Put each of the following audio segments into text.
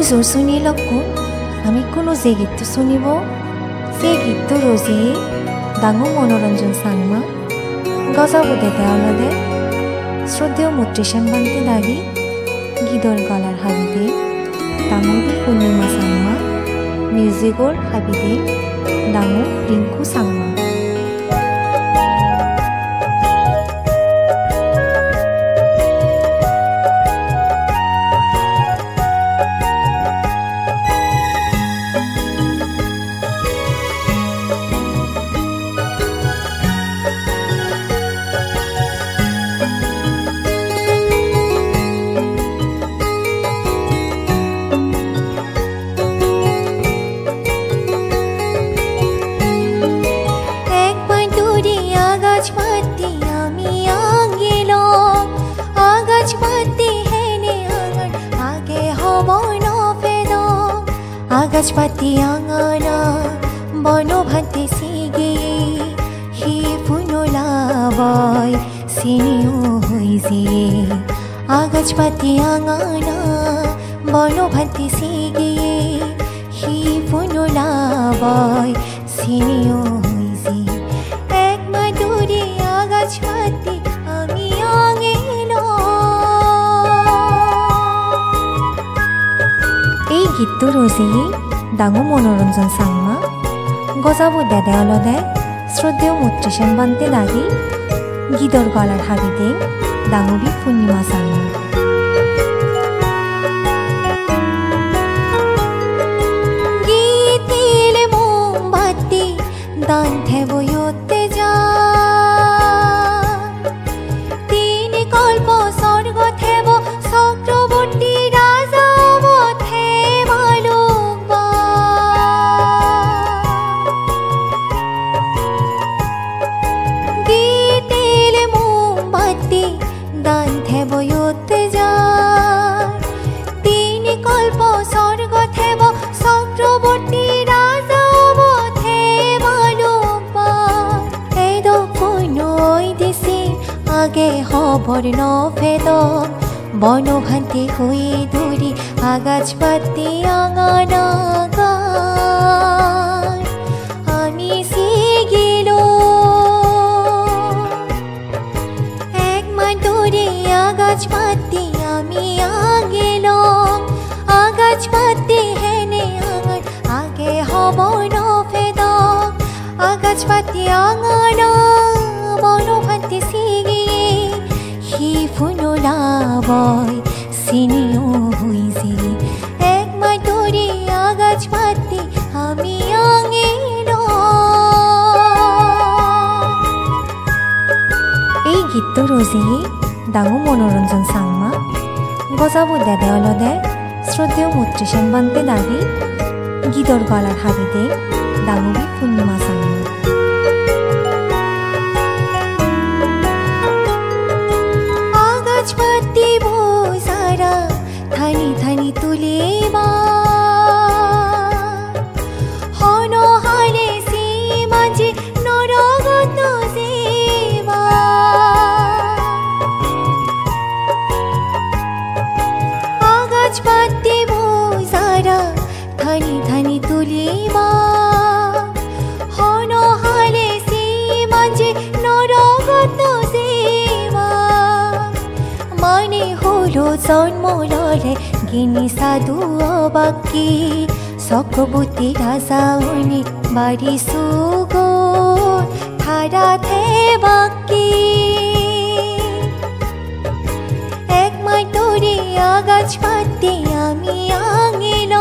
জোর শুনি লক্কু আমি কোনো যে গীতটো শুনিব সেই গীতটো রোজে ডাঙৰ মনোৰঞ্জন সাংমা গজাবো দেতে অলদে শ্ৰদ্ধেয় মুত্ৰিশান বান্তি দাগি গীদৰ গলাৰ হাবিদে ডাঙৰ পূৰ্ণিমা সাংমা মিউজিকৰ হাবিদে ডাঙৰ রিঙ্কু সাংমা আগাছপাতি আঙানা বনো ভাতে সিগে হি ফুনলাবাই সিনিও হইছে আগাছপাতি আঙানা বনো ভাতে সিগে হি ফুনলাবাই সিনিও হইছে এক মাদুরি আগাছপাতি আমি আঙেলো এই গীতটো ৰজি ডাঙৰ মনোৰঞ্জন সাংমা গজাবো দেদে অলদে শ্ৰদ্ধেয় মুত্ৰিশান বান্তি দাগি গীদৰ গলাৰ হাবিদে ডাঙৰী পূর্ণিমা সাংমা গীতিলে মোমবাতি দান থেবয়তে যা তিনি কল্প স্বর্গ থেব চক্রবর্তী রাজা বর্ণ ভেদ বনভান্তি হয়ে দূরে আগাছপাতি আঙানা গান আমি সিগিল এক মাদুরে আগাছপাতি আমি আগেল আগাছপাতি হেনে আঙান আগে হব নভেদ আগাছপাতি আঙানা বনভান্তি সিগি হি ফুনলাবাই সিনিও হইছে এক মাদুরি আগাছপাতি আমি আঙেলো এই গীতটো ৰজি ডাঙৰ মনোৰঞ্জন সাংমা গজাবো দেদে অলদে শ্ৰদ্ধেয় মুত্ৰিশান বান্তি দাগি গীদৰ গলাৰ হাবিদে ডাঙৰী পূর্ণিমা সাংমা আগাছপাতি বোঝারা থানি থানি তুলিবা হন হালে সীমাজি নরগত সেবা আগাছপাতি বোঝারা থানি থানি তুলিবা হন হালে সীমাজি নরগত সেবা মানে হলো জন্ম লড়ে গিনি সাধু অবাকি চক্রবর্তী রাজা উনি বাড়ি সুগো থারা থে বাকি এক মাদুরি আগাছপাতি আমি আঙেল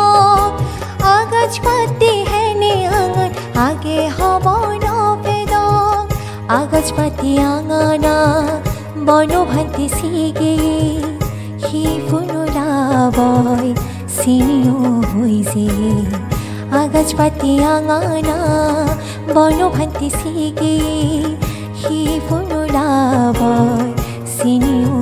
আগাছপাতি হেনে আঙান আগে হব নভেদ আগাছপাতি আঙানা বনভান্তি সিগে হি ফুনলাবাই সিনিও হইছে আগাছপাতি আঙানা বনভান্তি সিগে হি ফুনলাবাই সিনিও